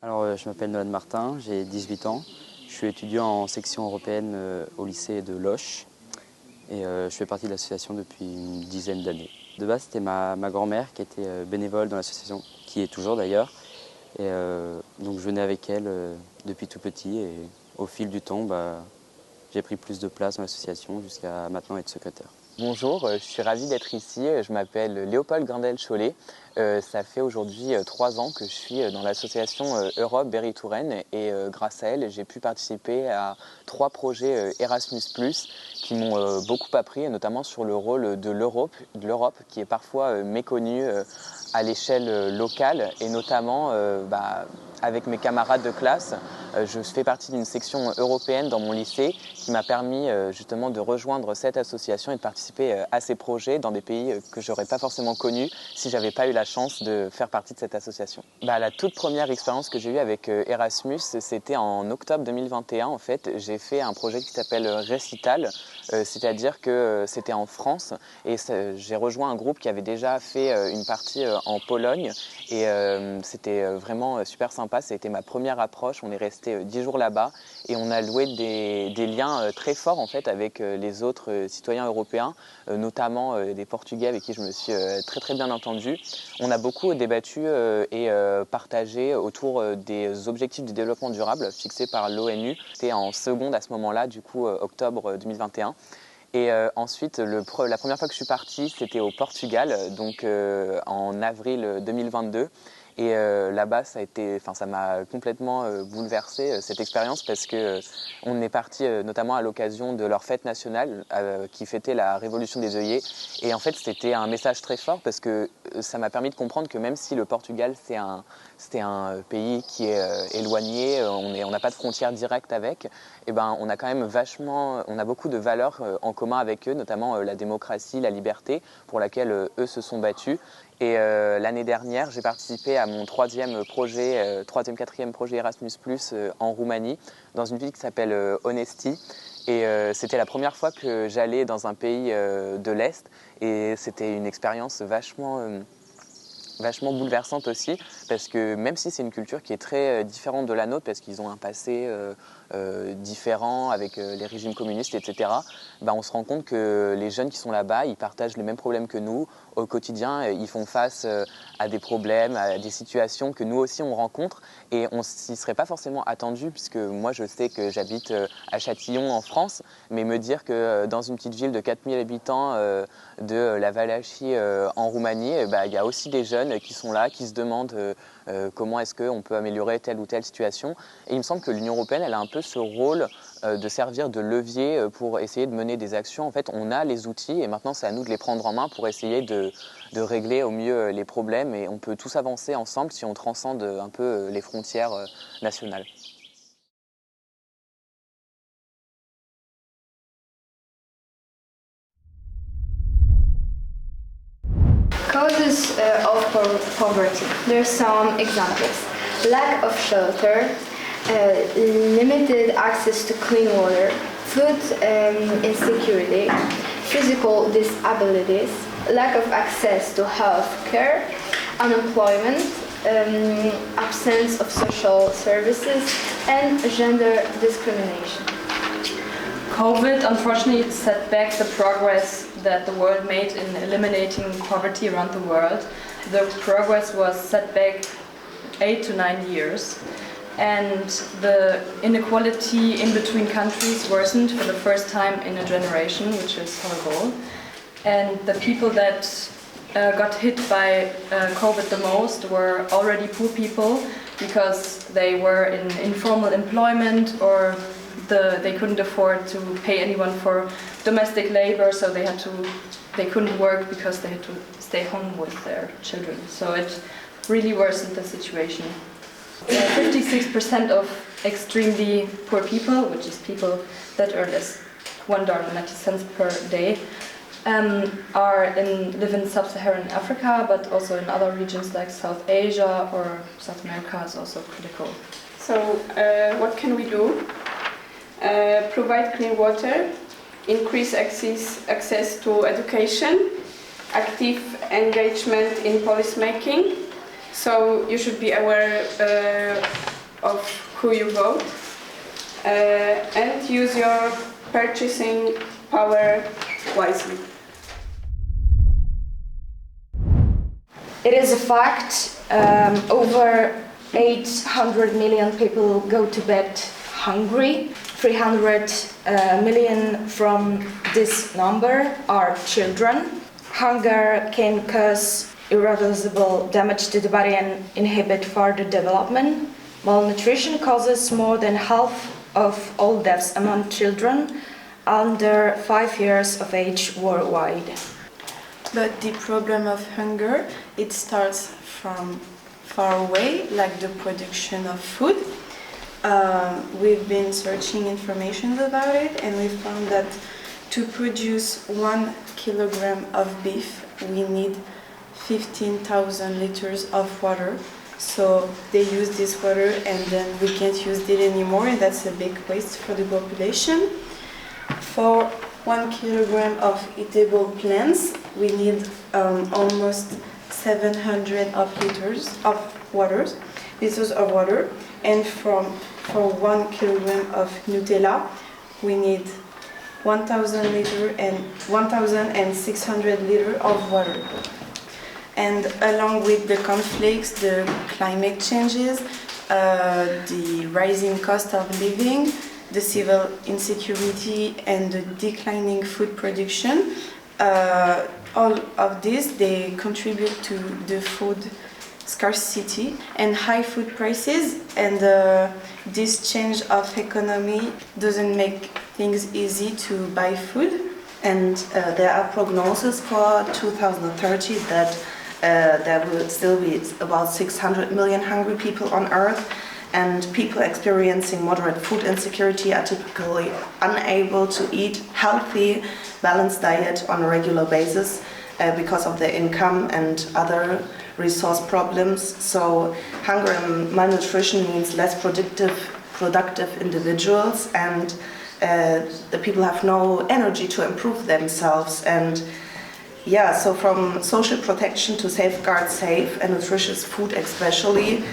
Alors, je m'appelle Nolan Martin, j'ai 18 ans. Je suis étudiant en section européenne au lycée de Loches et je fais partie de l'association depuis une dizaine d'années. De base, c'était ma grand-mère qui était bénévole dans l'association, qui est toujours d'ailleurs. Et donc je venais avec elle depuis tout petit et au fil du temps, j'ai pris plus de place dans l'association jusqu'à maintenant être secrétaire. Bonjour, je suis ravi d'être ici. Je m'appelle Léopold Grindel-Cholet. Ça fait aujourd'hui 3 ans que je suis dans l'association Europe Berry-Touraine et grâce à elle, j'ai pu participer à 3 projets Erasmus+, qui m'ont beaucoup appris, notamment sur le rôle de l'Europe qui est parfois méconnu à l'échelle locale et notamment avec mes camarades de classe. Je fais partie d'une section européenne dans mon lycée qui m'a permis justement de rejoindre cette association et de participer à ces projets dans des pays que je n'aurais pas forcément connus si je n'avais pas eu la chance de faire partie de cette association. La toute première expérience que j'ai eue avec Erasmus, c'était en octobre 2021 en fait. J'ai fait un projet qui s'appelle Récital, c'est-à-dire que c'était en France et j'ai rejoint un groupe qui avait déjà fait une partie en Pologne et c'était vraiment super sympa. Ça a été ma première approche. On est resté 10 jours là-bas et on a noué des liens très forts en fait avec les autres citoyens européens, notamment des Portugais avec qui je me suis très bien entendu. On a beaucoup débattu et partagé autour des objectifs du développement durable fixés par l'ONU. C'était en seconde à ce moment-là, du coup octobre 2021. Et ensuite, la première fois que je suis partie, c'était au Portugal, donc en avril 2022. Et là-bas, ça m'a complètement bouleversé cette expérience parce que on est parti notamment à l'occasion de leur fête nationale qui fêtait la Révolution des œillets. Et en fait, c'était un message très fort parce que ça m'a permis de comprendre que même si le Portugal, c'était un pays qui est éloigné, on n'a pas de frontières directes avec, et on a quand même on a beaucoup de valeurs en commun avec eux, notamment la démocratie, la liberté, pour laquelle eux se sont battus. Et l'année dernière, j'ai participé à mon troisième, quatrième projet Erasmus+, en Roumanie, dans une ville qui s'appelle Onesti. Et c'était la première fois que j'allais dans un pays de l'Est, et c'était une expérience vachement bouleversante aussi, parce que même si c'est une culture qui est très différente de la nôtre, parce qu'ils ont un passé différent avec les régimes communistes, etc., on se rend compte que les jeunes qui sont là-bas, ils partagent les mêmes problèmes que nous. Au quotidien, ils font face à des problèmes, à des situations que nous aussi on rencontre, et on s'y serait pas forcément attendu, puisque moi je sais que j'habite à Châtillon en France, mais me dire que dans une petite ville de 4000 habitants de la Valachie en Roumanie, il y a aussi des jeunes qui sont là, qui se demandent comment est-ce qu'on peut améliorer telle ou telle situation. Et il me semble que l'Union européenne, elle a un peu ce rôle de servir de levier pour essayer de mener des actions. En fait, on a les outils et maintenant c'est à nous de les prendre en main pour essayer de régler au mieux les problèmes, et on peut tous avancer ensemble si on transcende un peu les frontières nationales. Causes of poverty. There are some examples. Lack of shelter, limited access to clean water, food insecurity, physical disabilities, lack of access to health care, unemployment, absence of social services, and gender discrimination. COVID unfortunately set back the progress that the world made in eliminating poverty around the world. The progress was set back 8 to 9 years, and the inequality in between countries worsened for the first time in a generation, which is horrible. And the people that got hit by COVID the most were already poor people, because they were in informal employment, or they couldn't afford to pay anyone for domestic labor, so they couldn't work because they had to stay home with their children. So it really worsened the situation. 56% of extremely poor people, which is people that earn less $1.90 per day, live in sub-Saharan Africa, but also in other regions like South Asia or South America is also critical. So what can we do? Provide clean water, increase access to education, active engagement in policy making. So you should be aware of who you vote, and use your purchasing power wisely. It is a fact, over 800 million people go to bed hungry. 300 million from this number are children. Hunger can cause irreversible damage to the body and inhibit further development. Malnutrition causes more than half of all deaths among children under 5 years of age worldwide. But the problem of hunger, it starts from far away, like the production of food. We've been searching information about it, and we found that to produce 1 kilogram of beef, we need 15,000 liters of water. So they use this water and then we can't use it anymore, and that's a big waste for the population. For 1 kilogram of eatable plants, we need almost 700 liters of water, and for 1 kilogram of Nutella, we need 1,600 liters of water. And along with the conflicts, the climate changes, the rising cost of living, the civil insecurity, and the declining food production, all of this, they contribute to the food scarcity and high food prices, and this change of economy doesn't make things easy to buy food. And there are prognoses for 2030 that there will still be about 600 million hungry people on Earth, and people experiencing moderate food insecurity are typically unable to eat healthy, balanced diet on a regular basis because of their income and other resource problems. So hunger and malnutrition means less productive individuals, and the people have no energy to improve themselves. And yeah, so from social protection to safeguard safe and nutritious food especially,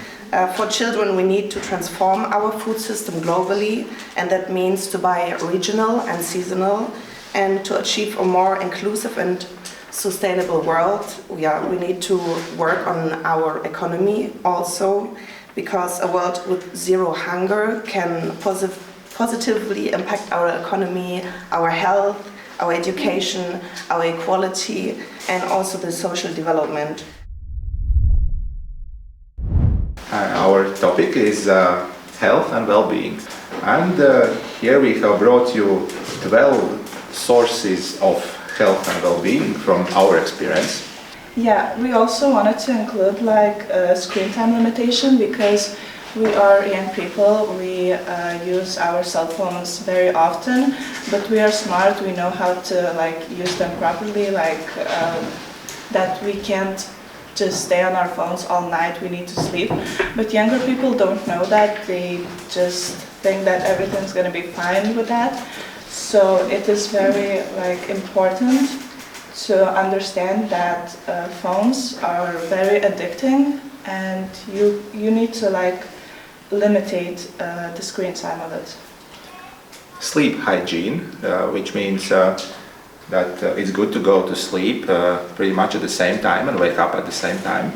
for children we need to transform our food system globally, and that means to buy regional and seasonal, and to achieve a more inclusive and sustainable world. We need to work on our economy also, because a world with zero hunger can positively impact our economy, our health, our education, our equality, and also the social development. Our topic is health and well-being, and here we have brought you 12 sources of health and well-being from our experience. Yeah, we also wanted to include like a screen time limitation, because we are young people, we use our cell phones very often, but we are smart, we know how to like use them properly, like that we can't just stay on our phones all night, we need to sleep. But younger people don't know that, they just think that everything's gonna be fine with that. So it is very like important to understand that phones are very addicting, and you need to like limitate the screen time of it. Sleep hygiene, which means that it's good to go to sleep pretty much at the same time and wake up at the same time.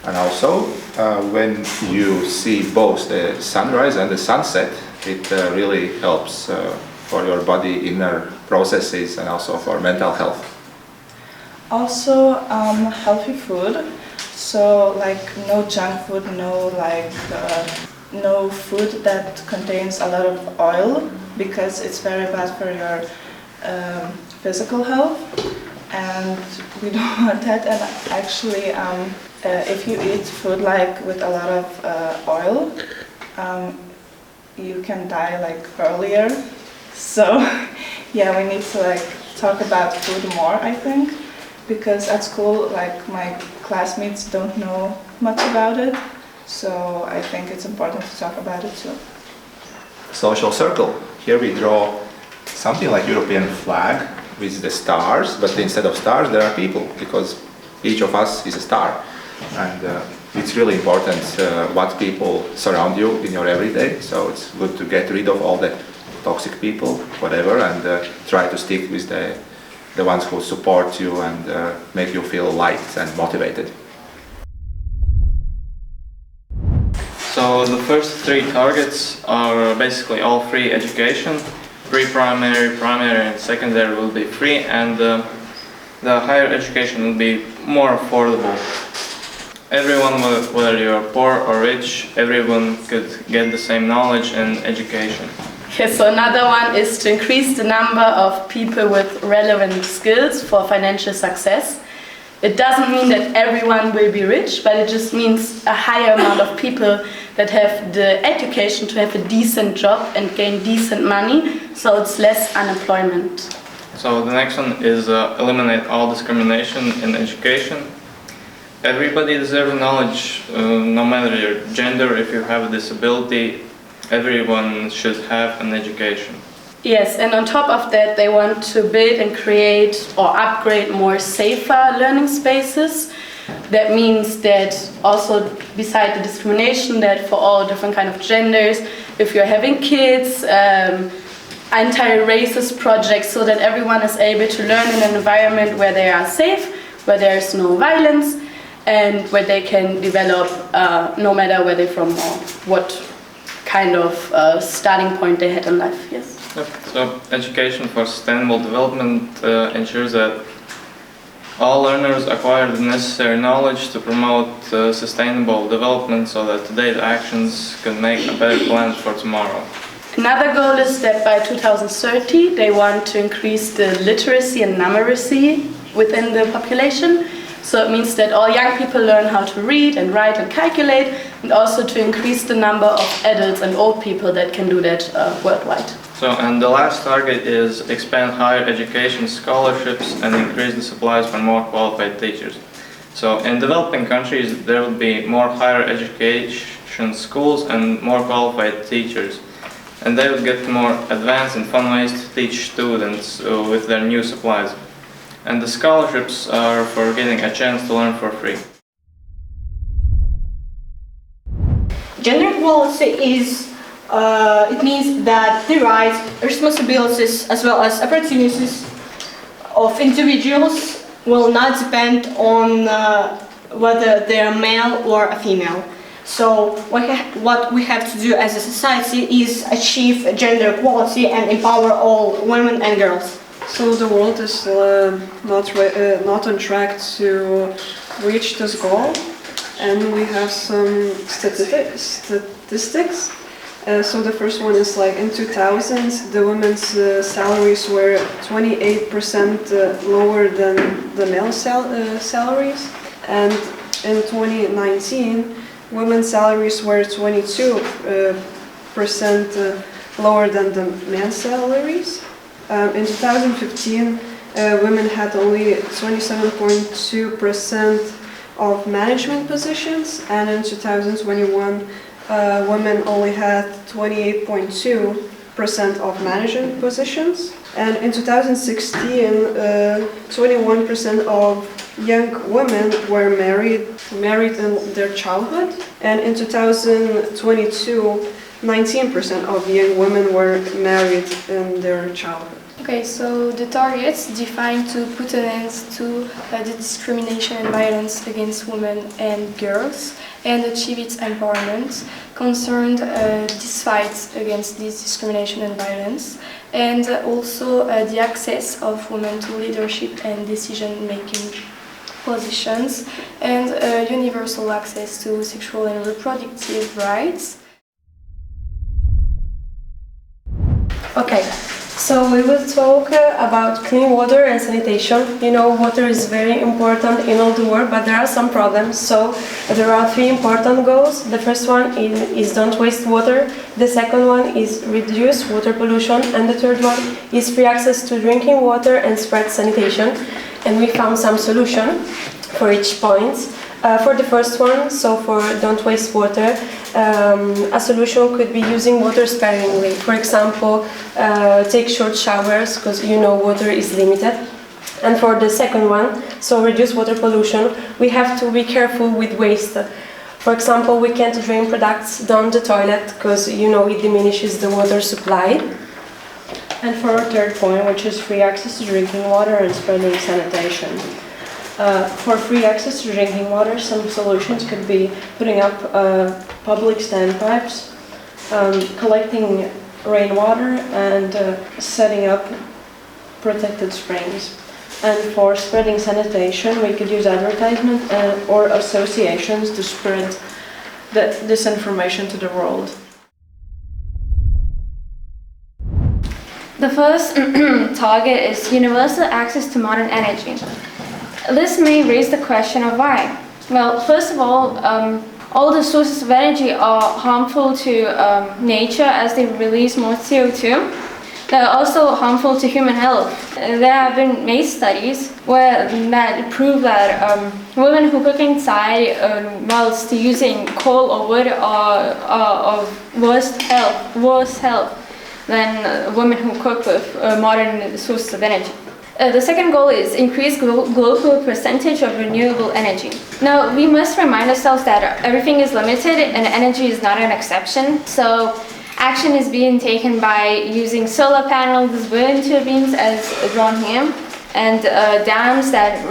And also, when you see both the sunrise and the sunset, it really helps for your body inner processes and also for mental health. Also, healthy food. So like no junk food, no food that contains a lot of oil, because it's very bad for your physical health, and we don't want that. And actually, if you eat food like with a lot of oil, you can die like earlier. So yeah, we need to like talk about food more, I think, because at school like my classmates don't know much about it. So I think it's important to talk about it too. Social circle. Here we draw something like European flag with the stars, but instead of stars there are people, because each of us is a star. And it's really important what people surround you in your everyday. So it's good to get rid of all the toxic people, whatever, and try to stick with the ones who support you and make you feel light and motivated. So the first three targets are basically all free education. Pre-primary, primary and secondary will be free, and the higher education will be more affordable. Everyone, whether you're poor or rich, everyone could get the same knowledge and education. Okay, so another one is to increase the number of people with relevant skills for financial success. It doesn't mean that everyone will be rich, but it just means a higher amount of people that have the education to have a decent job and gain decent money, so it's less unemployment. So the next one is eliminate all discrimination in education. Everybody deserves knowledge, no matter your gender. If you have a disability, everyone should have an education. Yes, and on top of that, they want to build and create or upgrade more safer learning spaces. That means that also beside the discrimination, that for all different kind of genders, if you're having kids, anti-racist projects, so that everyone is able to learn in an environment where they are safe, where there is no violence, and where they can develop no matter where they're from or what kind of starting point they had in life. Yes. Yep. So education for sustainable development ensures that all learners acquire the necessary knowledge to promote sustainable development, so that today's actions can make a better plan for tomorrow. Another goal is that by 2030 they want to increase the literacy and numeracy within the population. So it means that all young people learn how to read and write and calculate, and also to increase the number of adults and old people that can do that worldwide. So, and the last target is expand higher education scholarships and increase the supplies for more qualified teachers. So in developing countries there will be more higher education schools and more qualified teachers. And they would get more advanced and fun ways to teach students with their new supplies. And the scholarships are for getting a chance to learn for free. Gender equality is, it means that the rights, responsibilities, as well as opportunities of individuals will not depend on whether they're male or a female. So what we have to do as a society is achieve gender equality and empower all women and girls. So the world is not on track to reach this goal, and we have some statistics. So the first one is like in 2000, the women's salaries were 28% lower than the male salaries, and in 2019, women's salaries were 22% lower than the men's salaries. In 2015, women had only 27.2% of management positions, and in 2021, women only had 28.2% of management positions. And in 2016, 21% of young women were married in their childhood, and in 2022, 19% of young women were married in their childhood. Okay, so the targets defined to put an end to the discrimination and violence against women and girls and achieve its empowerment concerned this fight against this discrimination and violence, and also the access of women to leadership and decision-making positions, and universal access to sexual and reproductive rights. Okay, so we will talk about clean water and sanitation. You know, water is very important in all the world, but there are some problems. So there are three important goals. The first one is don't waste water. The second one is reduce water pollution. And the third one is free access to drinking water and spread sanitation. And we found some solution for each point. For the first one, so for don't waste water, a solution could be using water sparingly. For example, take short showers, because you know water is limited. And for the second one, so reduce water pollution, we have to be careful with waste. For example, we can't drain products down the toilet because, you know, it diminishes the water supply. And for our third point, which is free access to drinking water and spreading sanitation. For free access to drinking water, some solutions could be putting up public standpipes, collecting rainwater, and setting up protected springs. And for spreading sanitation, we could use advertisement or associations to spread this information to the world. The first target is universal access to modern energy. This may raise the question of why. Well, first of all the sources of energy are harmful to nature as they release more CO2. They're also harmful to human health. There have been made studies that prove that women who cook inside whilst using coal or wood are of worse health than women who cook with modern sources of energy. The second goal is increase global percentage of renewable energy. Now, we must remind ourselves that everything is limited and energy is not an exception. So action is being taken by using solar panels, wind turbines as drawn here, and dams that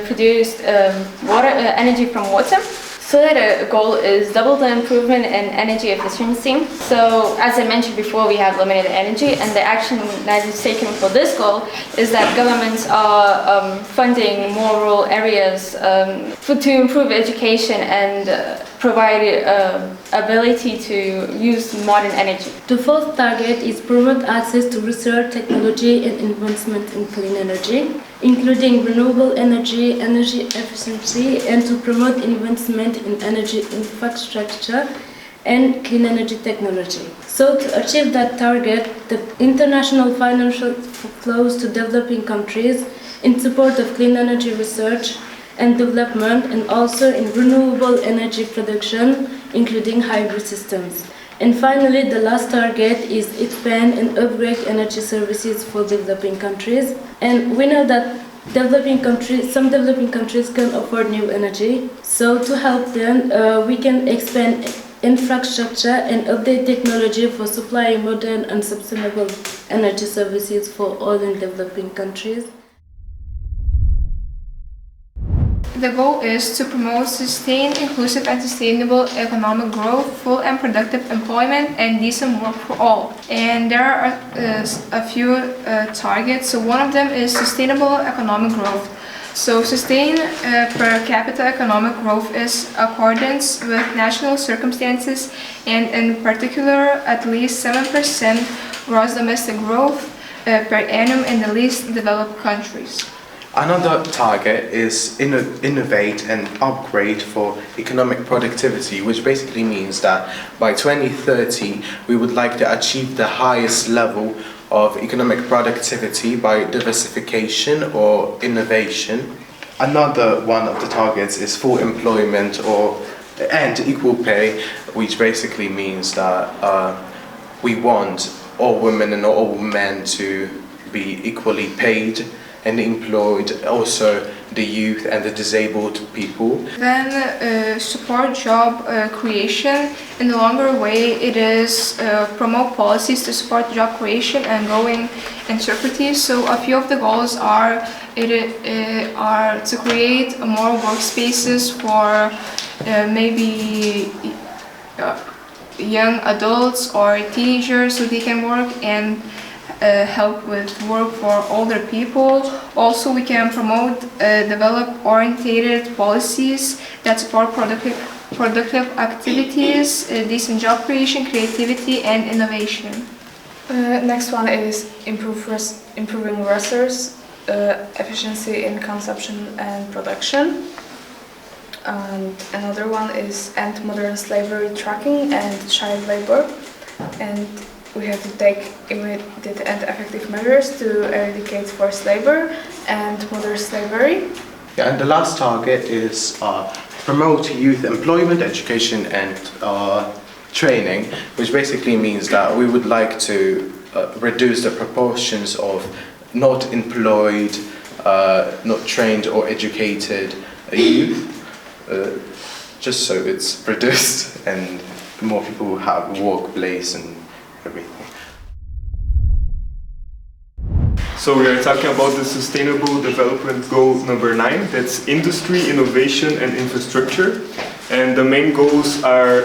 produce energy from water. Third goal is double the improvement in energy efficiency. So as I mentioned before, we have limited energy, and the action that is taken for this goal is that governments are funding more rural areas to improve education and provide ability to use modern energy. The fourth target is promote access to research, technology and investment in clean energy, including renewable energy, energy efficiency, and to promote investment in energy infrastructure and clean energy technology. So to achieve that target, the international financial flows to developing countries in support of clean energy research and development, and also in renewable energy production, including hybrid systems. And finally, the last target is expand and upgrade energy services for developing countries. And we know that some developing countries can afford new energy. So to help them, we can expand infrastructure and update technology for supplying modern and sustainable energy services for all in developing countries. The goal is to promote sustained, inclusive and sustainable economic growth, full and productive employment, and decent work for all. And there are a few targets. So one of them is sustainable economic growth. So sustained per capita economic growth is accordance with national circumstances, and in particular at least 7% gross domestic growth per annum in the least developed countries. Another target is innovate and upgrade for economic productivity, which basically means that by 2030 we would like to achieve the highest level of economic productivity by diversification or innovation. Another one of the targets is full employment and equal pay, which basically means that we want all women and all men to be equally paid and employed, also the youth and the disabled people. Then support job creation. In the longer way, it is promote policies to support job creation and growing enterprise. So a few of the goals are to create more workspaces for maybe young adults or teenagers so they can work, and help with work for older people. Also, we can promote develop-oriented policies that support productive activities, decent job creation, creativity, and innovation. Next one is improving resource efficiency in consumption and production. And another one is end modern slavery tracking and child labor. And we have to take immediate and effective measures to eradicate forced labor and modern slavery. Yeah, and the last target is promote youth employment, education and training, which basically means that we would like to reduce the proportions of not employed, not trained or educated youth. just so it's produced and more people will have workplace and everything. So we are talking about the Sustainable Development Goal number 9, that's industry, innovation and infrastructure. And the main goals are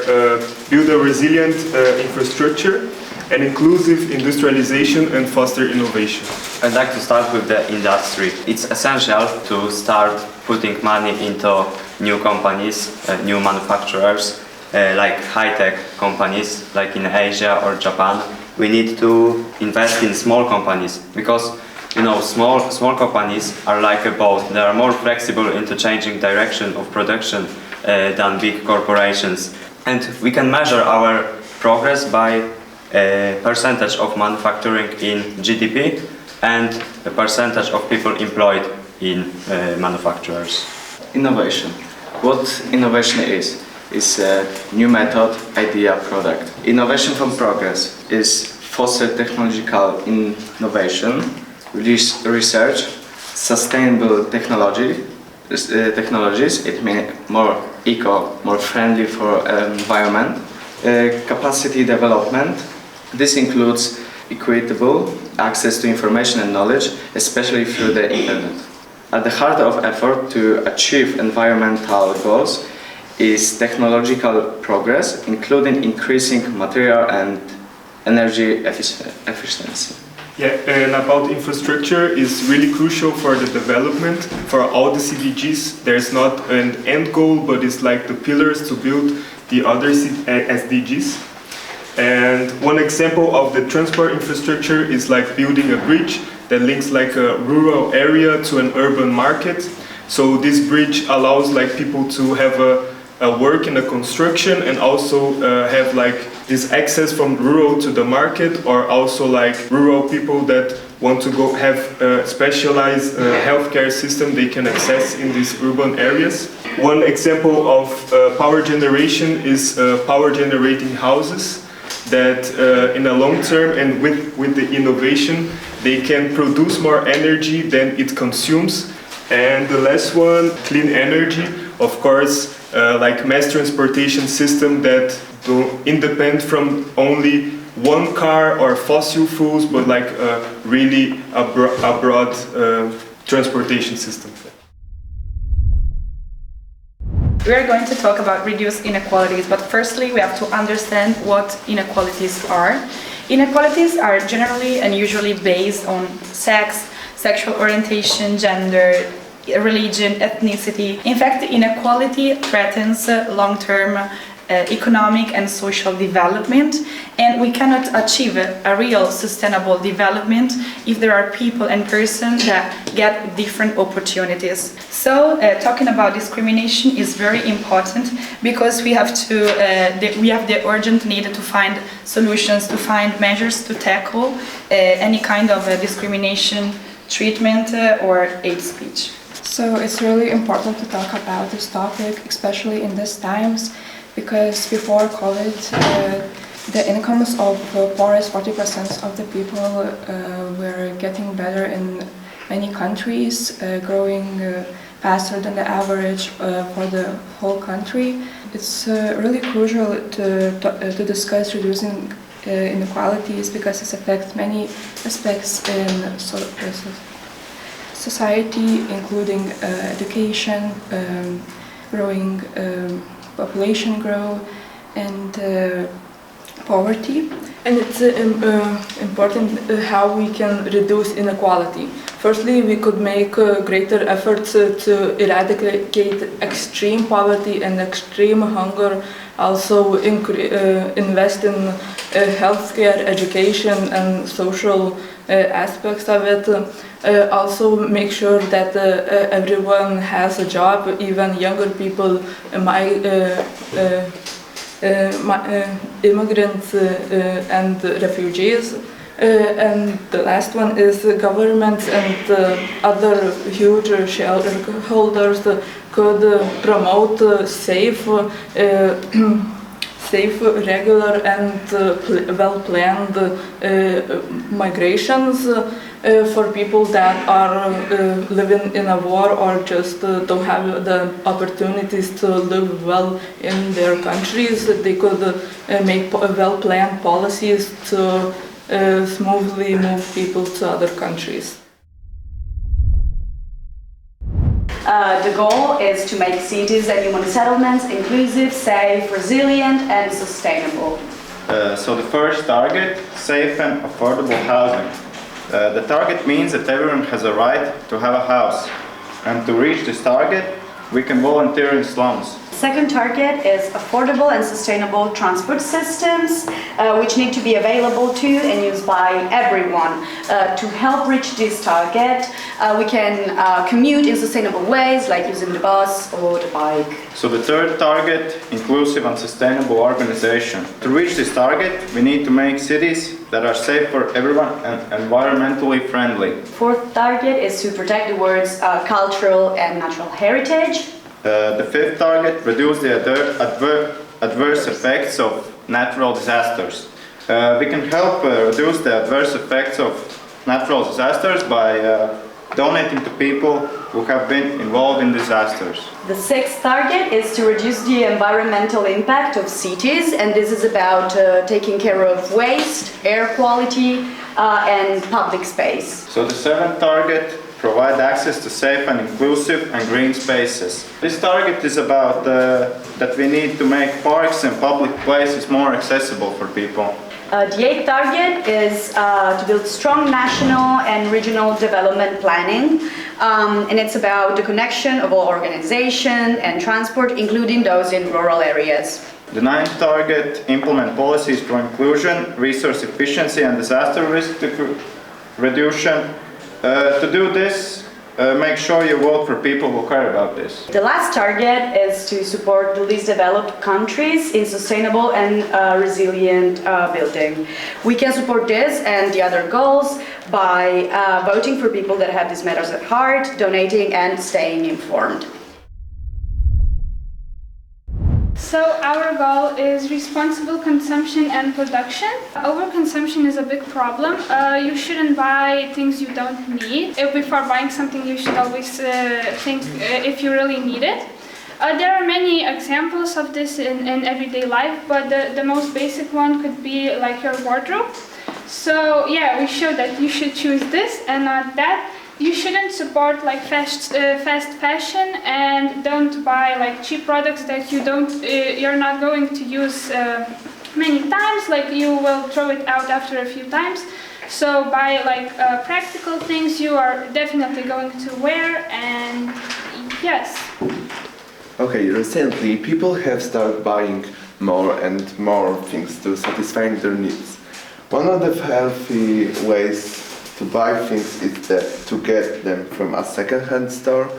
build a resilient infrastructure, and inclusive industrialization and foster innovation. I'd like to start with the industry. It's essential to start putting money into new companies, new manufacturers, like high-tech companies, like in Asia or Japan. We need to invest in small companies because, you know, small companies are like a boat. They are more flexible into changing direction of production than big corporations. And we can measure our progress by a percentage of manufacturing in GDP and a percentage of people employed in manufacturers. Innovation. What innovation is a new method, idea, product. Innovation from progress is foster technological innovation, research, sustainable technologies. It means more eco, more friendly for environment. Capacity development. This includes equitable access to information and knowledge, especially through the internet. At the heart of effort to achieve environmental goals is technological progress, including increasing material and energy efficiency. Yeah, and about infrastructure is really crucial for the development. For all the CDGs, there's not an end goal, but it's like the pillars to build the other SDGs. And one example of the transport infrastructure is like building a bridge that links like a rural area to an urban market. So this bridge allows like people to have a work in the construction and also have like this access from rural to the market, or also like rural people that want to go have a specialized healthcare system they can access in these urban areas. One example of power generation is power generating houses that in the long term and with the innovation they can produce more energy than it consumes. And the last one, clean energy, of course, like mass transportation system that don't independ from only one car or fossil fuels, but like really a broad transportation system. We are going to talk about reduced inequalities, but firstly we have to understand what inequalities are. Inequalities are generally and usually based on sex, sexual orientation, gender, religion, ethnicity. In fact, inequality threatens long-term economic and social development, and we cannot achieve a real sustainable development if there are people and persons that get different opportunities. So talking about discrimination is very important because we have the urgent need to find solutions, to find measures to tackle any kind of discrimination, treatment or hate speech. So it's really important to talk about this topic, especially in these times, because before COVID, the incomes of poorest 40% of the people were getting better in many countries, growing faster than the average for the whole country. It's really crucial to discuss reducing inequalities because it affects many aspects in society, including education, growing population growth, and poverty. And it's important how we can reduce inequality. Firstly, we could make greater efforts to eradicate extreme poverty and extreme hunger, also invest in healthcare, education and social aspects of it. Also make sure that everyone has a job, even younger people, immigrants and refugees. And the last one is governments and other huge shareholders could promote safe safe, regular and well-planned migrations for people that are living in a war or just don't have the opportunities to live well in their countries. They could make well-planned policies to smoothly move people to other countries. The goal is to make cities and human settlements inclusive, safe, resilient and sustainable. So the first target, safe and affordable housing. The target means that everyone has a right to have a house. And to reach this target, we can volunteer in slums. Second target is affordable and sustainable transport systems, which need to be available to and used by everyone. To help reach this target, we can commute in sustainable ways, like using the bus or the bike. So the third target, inclusive and sustainable organization. To reach this target, we need to make cities that are safe for everyone and environmentally friendly. Fourth target is to protect the world's cultural and natural heritage. The fifth target, reduce the adverse effects of natural disasters. We can help reduce the adverse effects of natural disasters by donating to people who have been involved in disasters. The sixth target is to reduce the environmental impact of cities, and this is about taking care of waste, air quality, and public space. So the seventh target, provide access to safe and inclusive and green spaces. This target is about that we need to make parks and public places more accessible for people. The eighth target is to build strong national and regional development planning, and it's about the connection of all organizations and transport, including those in rural areas. The ninth target, implement policies for inclusion, resource efficiency and disaster risk reduction. To do this, make sure you vote for people who care about this. The last target is to support the least developed countries in sustainable and resilient building. We can support this and the other goals by voting for people that have these matters at heart, donating and staying informed. So our goal is responsible consumption and production. Overconsumption is a big problem. You shouldn't buy things you don't need. Before buying something, you should always think if you really need it. There are many examples of this in everyday life, but the most basic one could be like your wardrobe. So yeah, we show that you should choose this and not that. You shouldn't support like fast fashion and don't buy like cheap products that you're not going to use many times. Like you will throw it out after a few times. So buy like practical things you are definitely going to wear, and yes. Okay, recently people have started buying more and more things to satisfy their needs. One of the healthy ways to buy things is to get them from a second-hand store.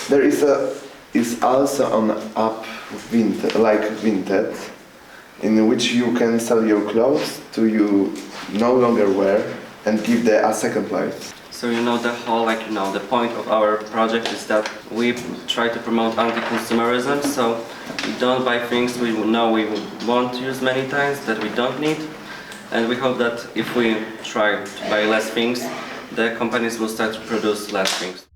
There is also an app like Vinted, in which you can sell your clothes to you no longer wear and give them a second life. So the point of our project is that we try to promote anti-consumerism. So we don't buy things we know we won't use many times, that we don't need. And we hope that if we try to buy less things, the companies will start to produce less things.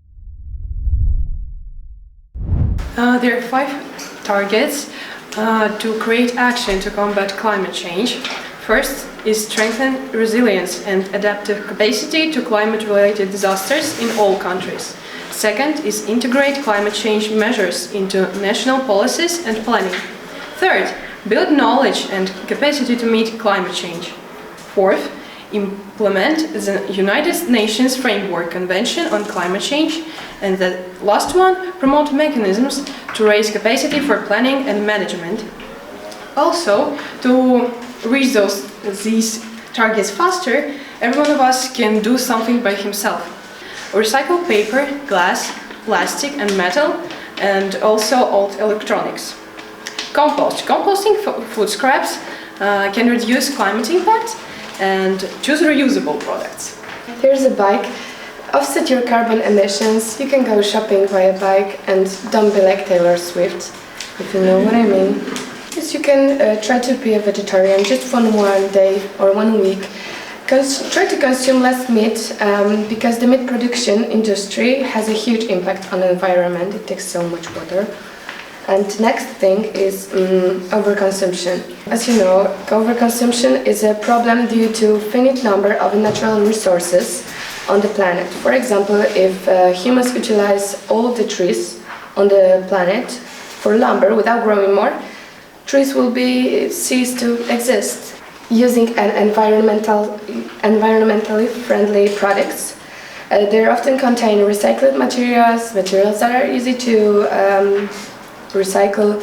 There are 5 targets to create action to combat climate change. First is strengthen resilience and adaptive capacity to climate-related disasters in all countries. Second is integrate climate change measures into national policies and planning. Third, build knowledge and capacity to meet climate change. Fourth, implement the United Nations Framework Convention on Climate Change. And the last one, promote mechanisms to raise capacity for planning and management. Also, to reach these targets faster, every one of us can do something by himself. Recycle paper, glass, plastic and metal, and also old electronics. Compost. Composting food scraps can reduce climate impact, and choose reusable products. Here's a bike. Offset your carbon emissions. You can go shopping via bike and don't be like Taylor Swift, if you know what I mean. is you can try to be a vegetarian just for one day or 1 week. Try to consume less meat because the meat production industry has a huge impact on the environment. It takes so much water. And the next thing is overconsumption. As you know, overconsumption is a problem due to finite number of natural resources on the planet. For example, if humans utilize all the trees on the planet for lumber without growing more, trees will be cease to exist. Using environmentally friendly products, they often contain recycled materials that are easy to recycle,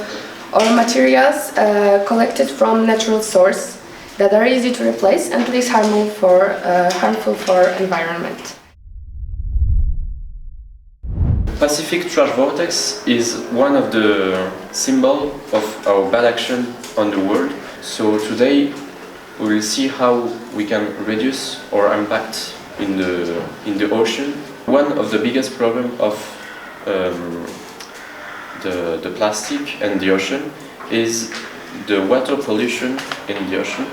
or materials collected from natural source that are easy to replace and least harmful for environment. Pacific Trash Vortex is one of the symbols of our bad action on the world. So today we will see how we can reduce our impact in the ocean. One of the biggest problems of the plastic and the ocean is the water pollution in the ocean.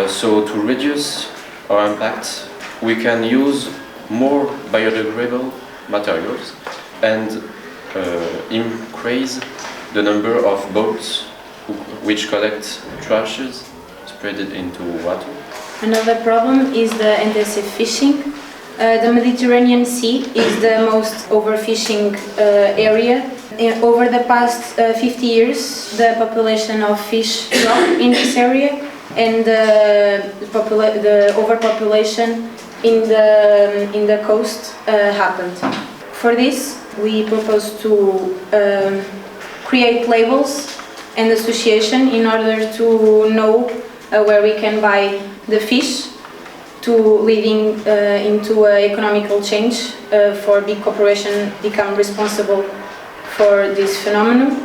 So to reduce our impact, we can use more biodegradable materials and increase the number of boats which collect trashes spread it into water. Another problem is the intensive fishing. The Mediterranean Sea is the most overfishing area. Over the past 50 years, the population of fish dropped in this area, and the overpopulation in the coast happened. For this, we propose to create labels and association in order to know where we can buy the fish, to leading into economical change for big corporations become responsible for this phenomenon.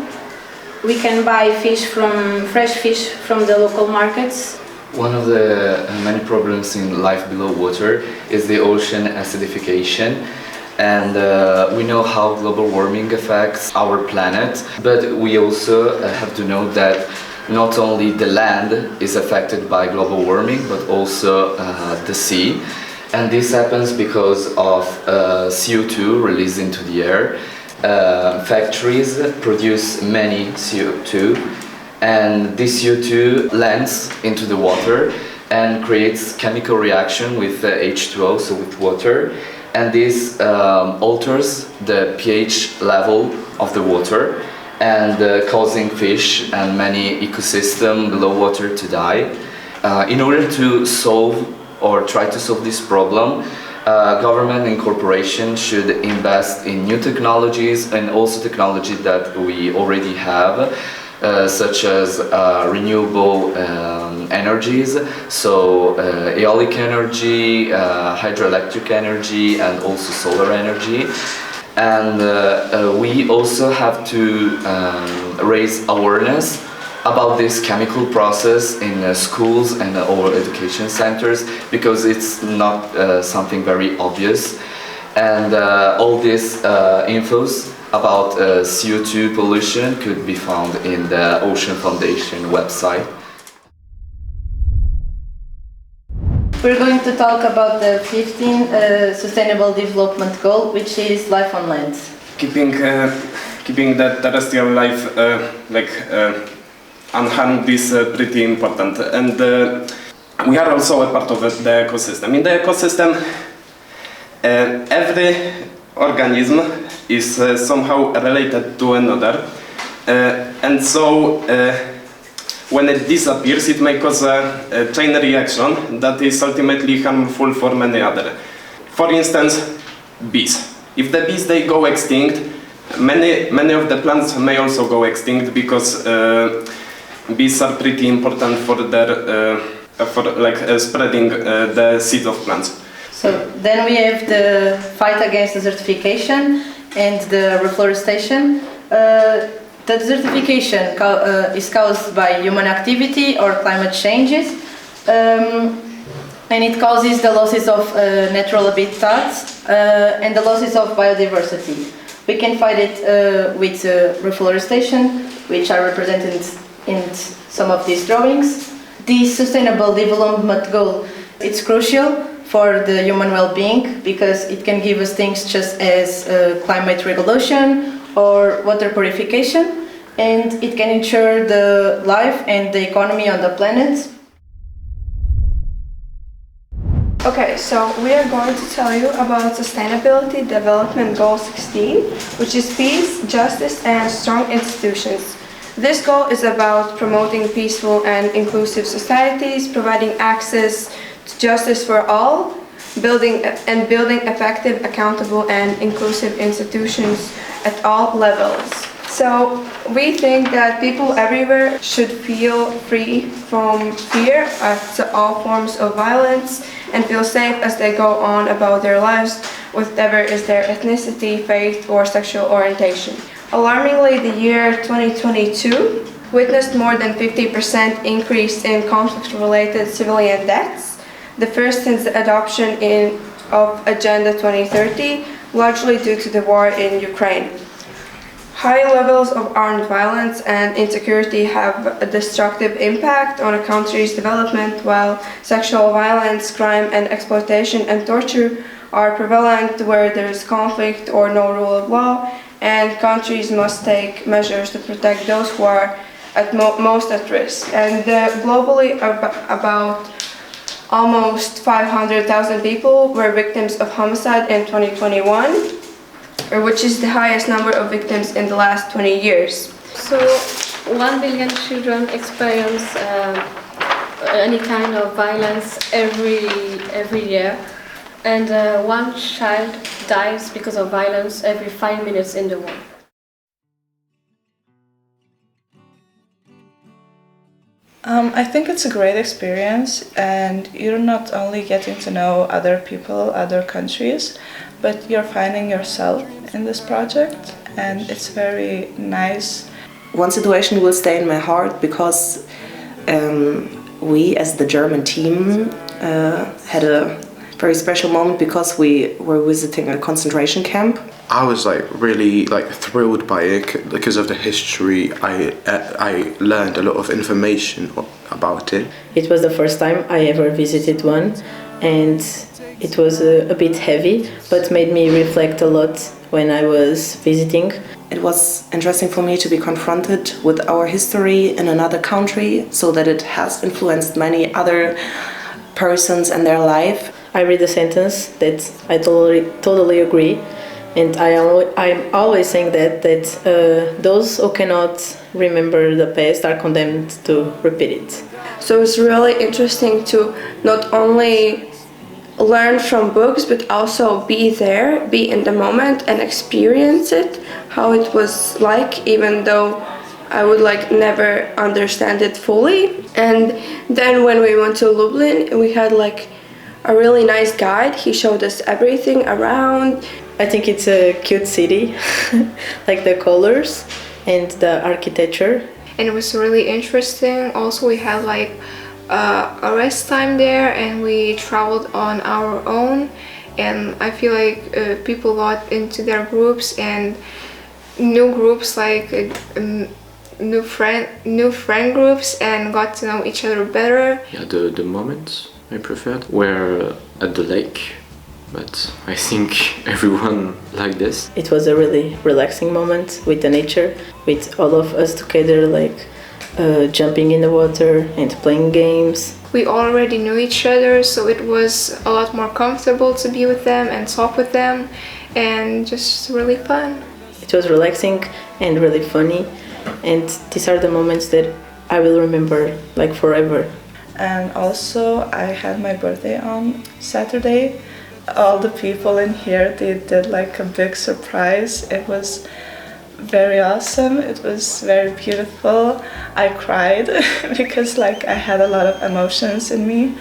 We can buy fresh fish from the local markets. One of the many problems in life below water is the ocean acidification. And we know how global warming affects our planet, but we also have to know that not only the land is affected by global warming, but also the sea. And this happens because of CO2 released into the air. Factories produce many CO2, and this CO2 lands into the water and creates chemical reaction with H2O, so with water. And this alters the pH level of the water and causing fish and many ecosystems below water to die. In order to solve or try to solve this problem, government and corporations should invest in new technologies and also technology that we already have, such as renewable energies, so aeolic energy, hydroelectric energy, and also solar energy. And we also have to raise awareness about this chemical process in schools and our education centers, because it's not something very obvious. And all these infos about CO2 pollution could be found in the Ocean Foundation website. We're going to talk about the 15th Sustainable Development Goal, which is life on land. Keeping the terrestrial life unharmed is pretty important, and we are also a part of the ecosystem. In the ecosystem, every organism is somehow related to another, and so when it disappears, it may cause a chain reaction that is ultimately harmful for many other. For instance, bees. If the bees they go extinct, many of the plants may also go extinct, because bees are pretty important for their spreading the seeds of plants. So then we have the fight against desertification and the reforestation. The desertification is caused by human activity or climate changes, and it causes the losses of natural habitats and the losses of biodiversity. We can fight it with reforestation, which are represented in some of these drawings. The Sustainable Development Goal, it's crucial for the human well-being because it can give us things just as climate regulation or water purification, and it can ensure the life and the economy on the planet. Okay, so we are going to tell you about Sustainability Development Goal 16, which is peace, justice, and strong institutions. This goal is about promoting peaceful and inclusive societies, providing access to justice for all, building effective, accountable, and inclusive institutions at all levels. So we think that people everywhere should feel free from fear at all forms of violence and feel safe as they go on about their lives, whatever is their ethnicity, faith, or sexual orientation. Alarmingly, the year 2022 witnessed more than 50% increase in conflict-related civilian deaths, the first since the adoption of Agenda 2030, largely due to the war in Ukraine. High levels of armed violence and insecurity have a destructive impact on a country's development, while sexual violence, crime, and exploitation and torture are prevalent where there is conflict or no rule of law, and countries must take measures to protect those who are most at risk. And globally, about almost 500,000 people were victims of homicide in 2021. Which is the highest number of victims in the last 20 years. So 1 billion children experience any kind of violence every year, and one child dies because of violence every 5 minutes in the world. I think it's a great experience, and you're not only getting to know other people, other countries, but you're finding yourself in this project, and it's very nice. One situation will stay in my heart because we as the German team had a very special moment because we were visiting a concentration camp. I was really thrilled by it because of the history. I learned a lot of information about it. It was the first time I ever visited one, and it was a bit heavy, but made me reflect a lot when I was visiting. It was interesting for me to be confronted with our history in another country, so that it has influenced many other persons and their life. I read a sentence that I totally agree, and I'm always saying that those who cannot remember the past are condemned to repeat it. So it's really interesting to not only learn from books, but also be there, be in the moment and experience it, how it was like, even though I would never understand it fully. And then when we went to Lublin, we had a really nice guide. He showed us everything around. I think it's a cute city, like the colors and the architecture. And it was really interesting. Also, we had a rest time there, and we traveled on our own. And I feel people got into their groups and new groups, new friend groups, and got to know each other better. Yeah, the moments I preferred were at the lake, but I think everyone liked this. It was a really relaxing moment with the nature, with all of us together, jumping in the water and playing games. We already knew each other, so it was a lot more comfortable to be with them and talk with them, and just really fun. It was relaxing and really funny, and these are the moments that I will remember forever. And also I had my birthday on Saturday. All the people in here, they did a big surprise. It was very awesome. It was very beautiful. I cried because I had a lot of emotions in me.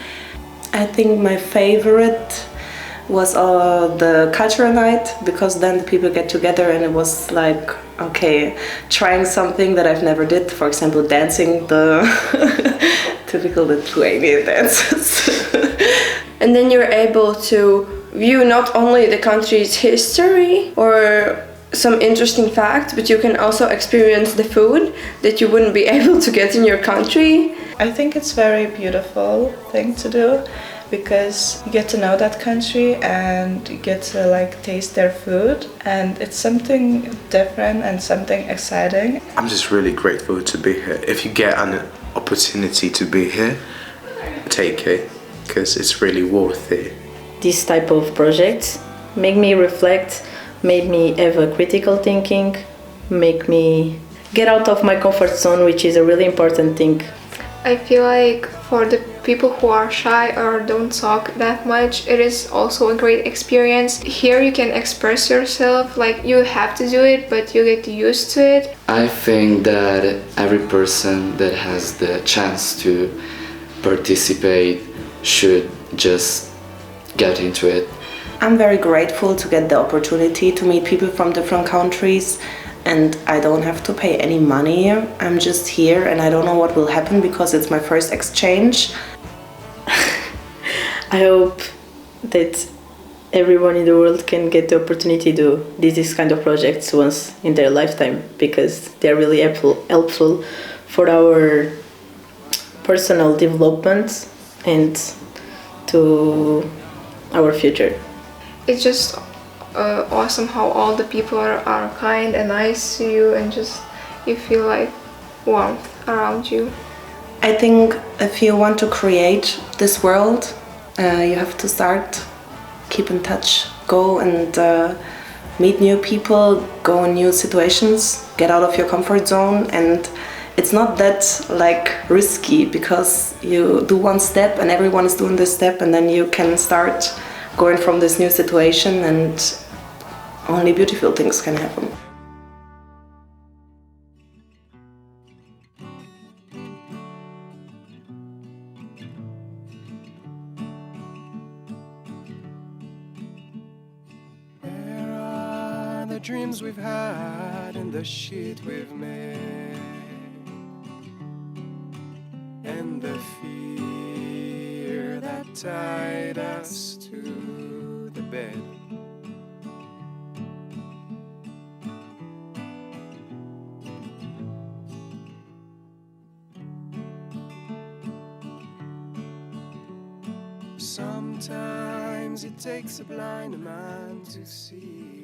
I think my favorite was the cultural night, because then the people get together and it was trying something that I've never did. For example, dancing the typical Lithuanian dances. And then you're able to view not only the country's history or some interesting facts, but you can also experience the food that you wouldn't be able to get in your country. I think it's very beautiful thing to do because you get to know that country and you get to like taste their food, and it's something different and something exciting. I'm just really grateful to be here. If you get an opportunity to be here, take it, because it's really worth it. This type of projects make me reflect, made me have a critical thinking, make me get out of my comfort zone, which is a really important thing. I feel like for the people who are shy or don't talk that much, it is also a great experience. Here you can express yourself, like you have to do it, but you get used to it. I think that every person that has the chance to participate should just get into it. I'm very grateful to get the opportunity to meet people from different countries, and I don't have to pay any money. I'm just here and I don't know what will happen because it's my first exchange. I hope that everyone in the world can get the opportunity to do this kind of projects once in their lifetime, because they're really helpful for our personal development and to our future. It's just awesome how all the people are kind and nice to you, and just you feel like warmth around you. I think if you want to create this world, you have to start, keep in touch, go and meet new people, go in new situations, get out of your comfort zone. And it's not that like risky, because you do one step and everyone is doing this step, and then you can start going from this new situation, and only beautiful things can happen. Where are the dreams we've had and the shit we've made, and the fear that tied us to the bed? Sometimes it takes a blind man to see.